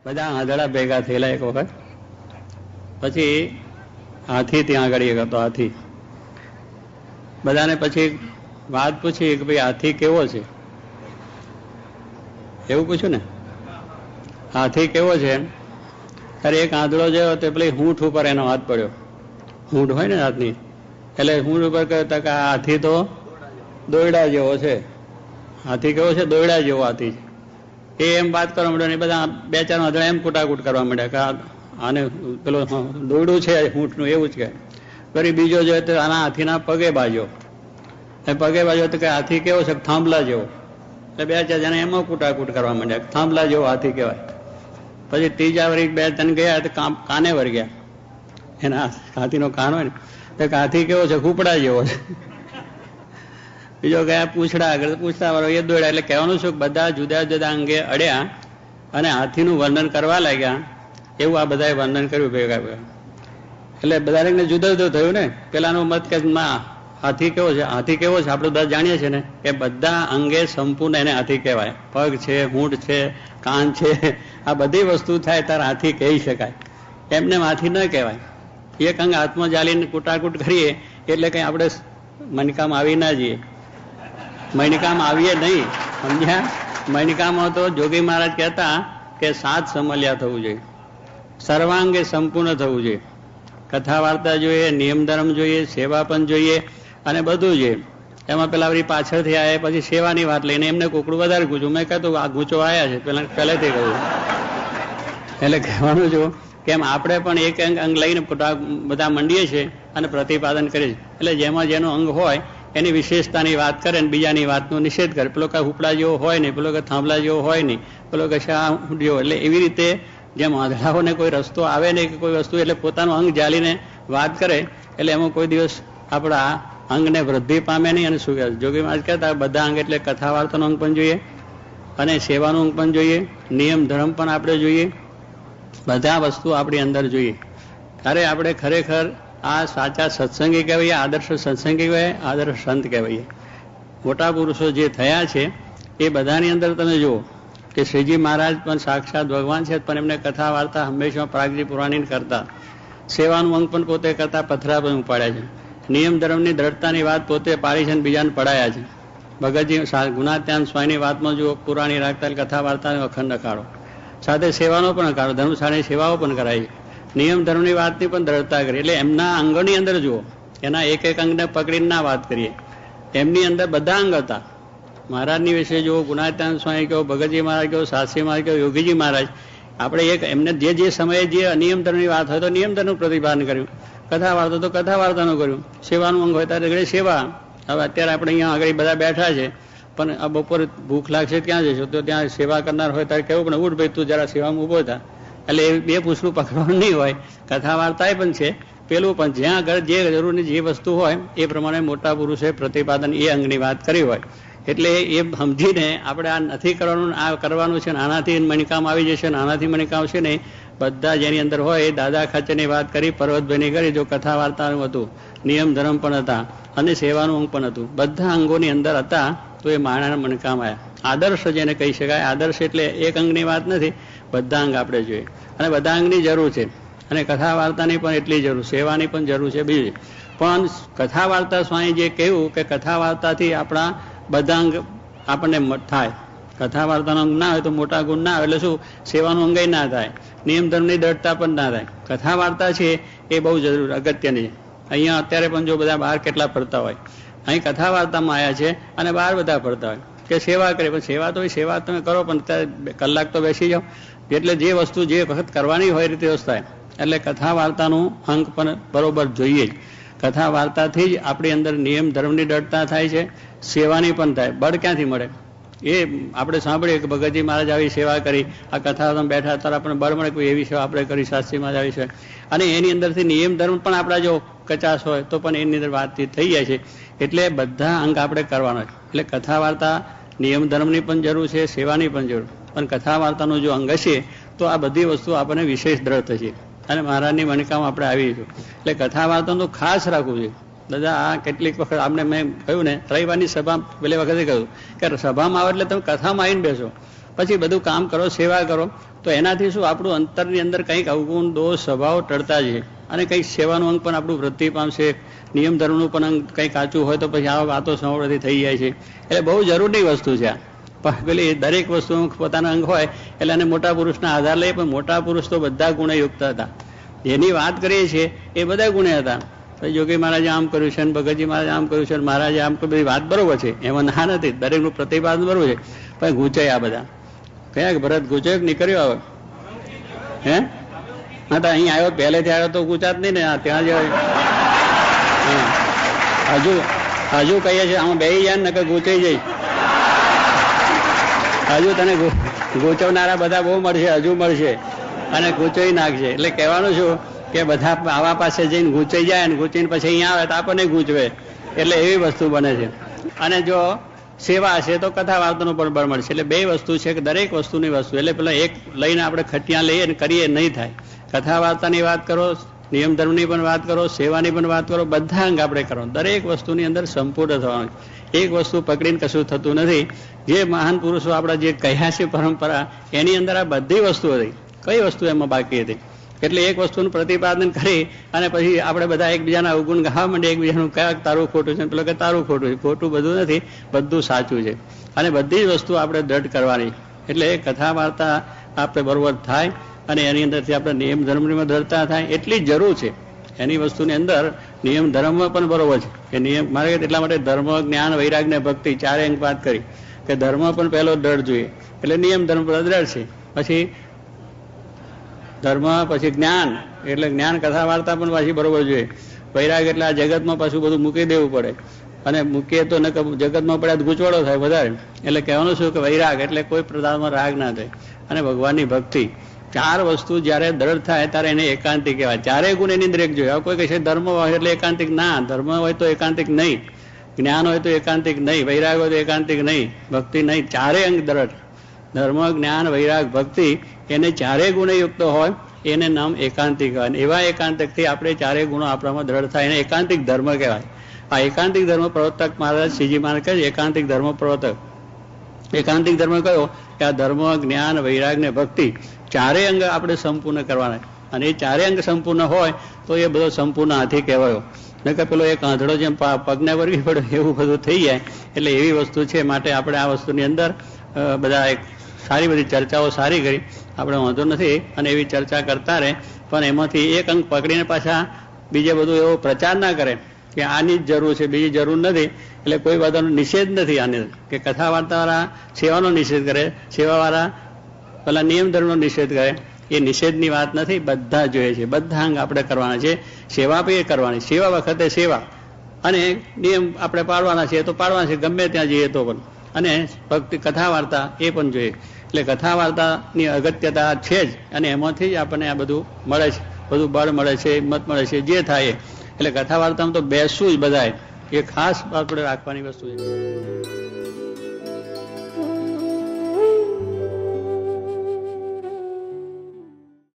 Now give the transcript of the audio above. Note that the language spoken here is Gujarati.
બધા આંધળા ભેગા થયેલા એક વખત. પછી હાથી ત્યાં આગળ હતો. હાથી બધાને પછી વાત પૂછી કે ભાઈ હાથી કેવો છે, એવું પૂછ્યું ને, હાથી કેવો છે? અરે એક આંધળો જેવો તે પેલી હૂંઠ ઉપર એનો હાથ પડ્યો. હૂંઠ હોય ને હાથની, એટલે હૂંઠ ઉપર કહેતા કે આ હાથી તો દોયડા જેવો છે. હાથી કેવો છે? દોયડા જેવો હાથી છે. એ એમ વાત કરવા માંડ્યો ને બધા બે ચાર આંધળા એમ કૂટાકૂટ કરવા માંડ્યા કે આને પેલો દોયડું છે હૂંઠનું, એવું જ કે. ફરી બીજો જોઈએ તો આના હાથીના પગે બાજ્યો. પગે બાજ્યો તો કે હાથી કેવો છે? થાંભલા જેવો. એટલે બે ચાર જણા એમાં કૂટાકૂટ કરવા માંડ્યા, થાંભલા જેવો હાથી કહેવાય. પછી ત્રીજા વળી બે ત્રણ ગયા તો કાને વળગ્યા. એના હાથીનો કાન હોય ને તો હાથી કેવો છે? કૂપડા જેવો છે. બીજો ગયા પૂછડા આગળ, પૂછડા વાળો એ દોડ્યા. એટલે કહેવાનું શું, બધા જુદા જુદા અંગે અડ્યા અને હાથીનું વર્ણન કરવા લાગ્યા. એવું આ બધાએ વર્ણન કર્યું ભેગા ભેગા. એટલે બધા જુદા જુદું થયું ને. પેલાનો મત કે હાથી કેવો છે? હાથી કેવો છે આપણે બધા જાણીએ છીએ ને કે બધા અંગે સંપૂર્ણ એને હાથી કહેવાય. પગ છે, હૂંઠ છે, કાન છે, આ બધી વસ્તુ થાય ત્યારે હાથી કહી શકાય. એમને હાથી ન કહેવાય. એક અંગ હાથમાં જાલીને કૂટાકૂટ કરીએ એટલે કંઈ આપણે મણકામ આવી ના જઈએ, મણકામ આવીએ નહીં, સમજ્યા? મણકામાં તો જોગી મહારાજ કહેતા કે 7 સમલ્યા થવું જોઈએ, સર્વાંગે સંપૂર્ણ થવું જોઈએ. કથા વાર્તા જોઈએ, નિયમ ધર્મ જોઈએ, સેવા પણ જોઈએ અને બધું જોઈએ. એમાં પેલા વળી પાછળથી આવ્યા પછી સેવાની વાત લઈને એમને કોકડું વધારે ગૂંચું. મેં કહ્યું આ ગૂંચો આવ્યા છે પહેલેથી કહ્યું. એટલે કહેવાનું છું કેમ આપણે પણ એક અંગ લઈને બધા મંડીએ છીએ અને પ્રતિપાદન કરીએ છીએ. એટલે જેમાં જેનું અંગ હોય એની વિશેષતાની વાત કરે ને બીજાની વાતનો નિષેધ કરે. પેલો કાંઈ હુપડા જેવો હોય નહીં, પેલો કાંઈ થાંભલા જેવો હોય નહીં, પેલો કે શા જેવો. એટલે એવી રીતે જેમ આંધળાઓને કોઈ રસ્તો આવે નહીં કે કોઈ વસ્તુ, એટલે પોતાનું અંગ જાલીને વાત કરે એટલે એમાં કોઈ દિવસ આપણા અંગને વૃદ્ધિ પામે નહીં. અને શું કહે જોગી મહારાજ કહેતા બધા અંગ એટલે કથા વાર્તાનું અંગ પણ જોઈએ અને સેવાનું અંગ પણ જોઈએ, નિયમ ધર્મ પણ આપણે જોઈએ, બધા વસ્તુ આપણી અંદર જોઈએ. ત્યારે આપણે ખરેખર આ સાચા સત્સંગી કહેવાય, આદર્શ સત્સંગી કહેવાય, આદર્શ સંત કહેવાય. મોટા પુરુષો જે થયા છે એ બધાની અંદર તમે જુઓ કે શ્રીજી મહારાજ પણ સાક્ષાત ભગવાન છે, પણ એમને કથા વાર્તા હંમેશા પ્રાગજી પુરાણી કરતા. સેવાનું અંગ પણ પોતે કરતા, પથરા પણ ઉપાડ્યા છે. નિયમ ધર્મની દ્રઢતાની વાત પોતે પાડી છે અને બીજાને પડાયા છે. ભગતજી ગુણાત્યાન સ્વામીની વાતમાં જુઓ, પુરાણી રાખતા કથા વાર્તાનો અખંડ અખાડો, સાથે સેવાનો પણ અખાડો, ધર્મશાળાની સેવાઓ પણ કરાઈ, નિયમ ધર્મની વાતની પણ દ્રઢતા કરી. એટલે એમના અંગોની અંદર જુઓ, એના એક એક અંગને પકડીને ના વાત કરીએ, એમની અંદર બધા અંગ હતા. મહારાજની વિશે જુઓ, ગુણાત્યાન સ્વામી કહો, ભગતજી મહારાજ કહો, શાસ્ત્રી મહારાજ કહો, યોગીજી મહારાજ, આપણે એક એમને જે સમયે જે અનિયમ ધર્મની વાત હોય તો નિયમ ધર્મનું પ્રતિપાદન કર્યું, કથા વાર્તા તો કથા વાર્તાનું કર્યું, સેવાનું અંગ હોય ત્યારે ઘડી સેવા. હવે અત્યારે આપણે અહીંયા આગળ બધા બેઠા છે, પણ આ બપોરે ભૂખ લાગશે ક્યાં જશો? તો ત્યાં સેવા કરનાર હોય ત્યારે કેવું પણ ઉઠ ભાઈ તું જરા સેવામાં ઊભો થા. એટલે એ બે પૂછડું પકડવાનું નહીં હોય. કથા વાર્તાએ પણ છે પેલું પણ, જ્યાં આગળ જે જરૂરની જે વસ્તુ હોય એ પ્રમાણે મોટા પુરુષે પ્રતિપાદન એ અંગની વાત કરી હોય. એટલે એ સમજીને આપણે આ નથી કરવાનું, આ કરવાનું છે, આનાથી મણિકામ આવી જશે, આનાથી મણિકામ આવશે નહીં. બધા જેની અંદર હોય એ દાદા ખાચરની વાત કરી, પર્વતભાઈની કરી, જો કથા વાર્તાનું હતું, નિયમ ધર્મ પણ હતા અને સેવાનું અંગ પણ હતું, બધા અંગોની અંદર હતા. તો એ માણાના મણકામ આવ્યા. આદર્શ જેને કહી શકાય. આદર્શ એટલે એક અંગની વાત નથી, બધા અંગ આપણે જોઈએ અને બધા અંગની જરૂર છે. અને કથા વાર્તાની પણ એટલી જરૂર, સેવાની પણ જરૂર છે બીજી. પણ કથા વાર્તા સ્વામી જે કહ્યું કે કથા વાર્તાથી આપણા બધા અંગ આપણને થાય. કથા વાર્તાનો અંગ ના હોય તો મોટા ગુણ ના આવે, એટલે શું સેવાનું અંગ ના થાય, નિયમ ધર્મની દ્રઢતા પણ ના થાય. કથા વાર્તા છે એ બહુ જરૂર અગત્યની છે. અહીંયા અત્યારે પણ જો બધા બહાર કેટલા ફરતા હોય, અહીં કથા વાર્તામાં આવ્યા છે અને બહાર બધા ફરતા હોય કે સેવા કરે, પણ સેવા તો સેવા તમે કરો પણ અત્યારે કલાક તો બેસી જાઓ. એટલે જે વસ્તુ જે વખત કરવાની હોય એ રીતે થાય. એટલે કથા વાર્તાનું અંગ પણ બરોબર જોઈએ જ. કથા વાર્તાથી જ આપણી અંદર નિયમ ધર્મની દ્રઢતા થાય છે, સેવાની પણ થાય. બળ ક્યાંથી મળે? એ આપણે સાંભળીએ કે ભગતજી મહારાજ આવી સેવા કરી, આ કથા બેઠા ત્યારે આપણને બળ મળે કોઈ એવી સેવા આપણે કરી, શાસ્ત્રી મહારાજ આવી છે. અને એની અંદરથી નિયમ ધર્મ પણ આપણા જો કચાશ હોય તો પણ એની અંદર વાતચીત થઈ જાય છે. એટલે બધા અંગ આપણે કરવાના છે. એટલે કથા વાર્તા નિયમ ધર્મની પણ જરૂર છે, સેવાની પણ જરૂર. પણ કથા વાર્તાનું જો અંગ હશે તો આ બધી વસ્તુ આપણને વિશેષ દ્રઢ થશે અને મહારાજની મણિકામાં આપણે આવીશું. એટલે કથા વાર્તાનું ખાસ રાખવું જોઈએ. દાદા આ કેટલીક વખત આપણે મેં કહ્યું ને, રવિવારની સભા પેલી વખતે કહ્યું કે સભામાં આવે એટલે તમે કથામાં આવીને બેસો, પછી બધું કામ કરો, સેવા કરો, તો એનાથી શું આપણું અંતરની અંદર કંઈક અવગુણ દોષ સ્વભાવ ટળતા જઈએ અને કંઈક સેવાનું અંગ પણ આપણું વૃદ્ધિ પામશે. નિયમ ધર્મનું પણ અંગ કંઈક કાચું હોય તો પછી આ વાતો સંવૃદ્ધિ થઈ જાય છે. એટલે બહુ જરૂરી વસ્તુ છે આ. પણ પેલી દરેક વસ્તુ પોતાના અંગ હોય એટલે એને મોટા પુરુષના આધાર લઈએ, પણ મોટા પુરુષ તો બધા ગુણયુક્ત હતા. જેની વાત કરીએ છીએ એ બધા ગુણે હતા. યોગી મહારાજે આમ કર્યું છે, ભગતજી મહારાજે આમ કર્યું છે, મહારાજે આમ કર્યું, બધી વાત બરોબર છે, એમાં ના નથી, દરેકનું પ્રતિપાદન બરોબર છે, પણ ગુંચાય આ બધા. કયા ભરત ગુંચાય કે નીકળ્યો આવે? હે હા, તો અહીં આવ્યો, પહેલેથી આવ્યો તો ગુંચાત નહીં ને, ત્યાં જ હજુ કહીએ છીએ આમાં બેસી જાય ને કે ગુંચાઈ જાય. હજુ તને ગૂંચવનારા બધા બહુ મળશે, હજુ મળશે અને ગૂંચવી નાખશે. એટલે કહેવાનું છું કે બધા આવા પાસે જઈને ગૂંચાઈ જાય ને ગૂંચીને પછી અહીંયા આવે તો આપણને ગૂંચવે. એટલે એવી વસ્તુ બને છે. અને જો સેવા હશે તો કથા વાર્તાનું પણ બળ મળશે. એટલે બે વસ્તુ છે કે દરેક વસ્તુની વસ્તુ. એટલે પેલા એક લઈને આપણે ખટિયા લઈએ ને કરીએ નહીં થાય. કથા વાર્તાની વાત કરો, નિયમ ધર્મની પણ વાત કરો, સેવાની પણ વાત કરો, બધા અંગ આપણે કરો. દરેક વસ્તુની અંદર સંપૂર્ણ થવાનું. એક વસ્તુ પકડીને કશું થતું નથી. જે મહાન પુરુષો આપણા જે કહ્યા છે પરંપરા, એની અંદર આ બધી વસ્તુ હતી. કઈ વસ્તુ એમાં બાકી હતી? એટલે એક વસ્તુનું પ્રતિપાદન કરી અને પછી આપણે બધા એકબીજાના અવગુણ ગાવા માંડે, એકબીજાનું કયા તારું ખોટું છે, પેલો કે તારું ખોટું છે. ખોટું બધું નથી, બધું સાચું છે. અને બધી જ વસ્તુ આપણે દ્રઢ કરવાની. એટલે કથા વાર્તા આપણે બરોબર થાય અને એની અંદરથી આપણે નિયમ ધર્મમાં દ્રઢતા થાય એટલી જ જરૂર છે. એની વસ્તુની અંદર નિયમ ધર્મમાં પણ બરોબર છે કે નિયમ મારે એટલા માટે ધર્મ, જ્ઞાન, વૈરાગ ને ભક્તિ ચારે અંગ વાત કરી કે ધર્મ પણ પહેલો દ્રઢ જોઈએ. એટલે નિયમ ધર્મ દ્રઢ છે, પછી ધર્મ, પછી જ્ઞાન, એટલે જ્ઞાન કથા વાર્તા પણ પાછી બરોબર જોઈએ. વૈરાગ એટલે આ જગતમાં પાછું બધું મૂકી દેવું પડે, અને મૂકીએ તો જગતમાં પડ્યા તો ગૂંચવાડો થાય વધારે. એટલે કહેવાનું શું કે વૈરાગ એટલે કોઈ પ્રદાનમાં રાગ ના થાય. અને ભગવાનની ભક્તિ, ચાર વસ્તુ જયારે દ્રઢ થાય ત્યારે એને એકાંતિક કહેવાય. ચારે ગુણ એની અંદર એક જોઈએ. કોઈ કહે ધર્મ હોય એટલે એકાંતિક, ના, ધર્મ હોય તો એકાંતિક નહીં, જ્ઞાન હોય તો એકાંતિક નહીં, વૈરાગ હોય તો એકાંતિક નહીં, ભક્તિ નહીં. ચારે અંગ દ્રઢ, ધર્મ, જ્ઞાન, વૈરાગ, ભક્તિ, એને ચારે ગુણયુક્ત હોય એને નામ એકાંતિક કહેવાય. એવા એકાંતિકથી આપણે ચારે ગુણો આપણામાં દ્રઢ થાય એને એકાંતિક ધર્મ કહેવાય. આ એકાંતિક ધર્મ પ્રવર્તક મહારાજ શ્રીજી મહારાજ કહે એકાંતિક ધર્મ પ્રવર્તક. એકાંતિક ધર્મ કયો કે આ ધર્મ, જ્ઞાન, વૈરાગ ને ભક્તિ ચારે અંગ આપણે સંપૂર્ણ કરવાના. અને એ ચારે અંગ સંપૂર્ણ હોય તો એ બધો સંપૂર્ણ હાથી કહેવાયો. ન કે પેલો એક આંધળો જેમ પગને વળગી પડ્યો એવું બધું થઈ જાય. એટલે એવી વસ્તુ છે. માટે આપણે આ વસ્તુની અંદર બધા એક સારી બધી ચર્ચાઓ સારી કરી, આપણે વાંધો નથી અને એવી ચર્ચા કરતા રહે. પણ એમાંથી એક અંગ પકડીને પાછા બીજે બધું એવો પ્રચાર ના કરે કે આની જ જરૂર છે, બીજી જરૂર નથી. એટલે કોઈ બધાનો નિષેધ નથી આની, કે કથા વાર્તાવાળા સેવાનો નિષેધ કરે, સેવાવાળા પેલા નિયમ ધર્મનો નિષેધ કરે. એ નિષેધની વાત નથી, બધા જોઈએ છે. બધા અંગ આપણે કરવાના છે. સેવા પણ કરવાની, સેવા વખતે સેવા, અને નિયમ આપણે પાડવાના છે તો પાડવાના છે, ગમે ત્યાં જઈએ તો પણ. અને ભક્તિ કથા વાર્તા એ પણ જોઈએ. એટલે કથા વાર્તાની અગત્યતા છે જ, અને એમાંથી જ આપણને આ બધું મળે છે, બધું બળ મળે છે, હિંમત મળે છે, જે થાય. એટલે કથા વાર્તામાં તો બેસવું જ બધાય, એ ખાસ આપણે રાખવાની વસ્તુ છે.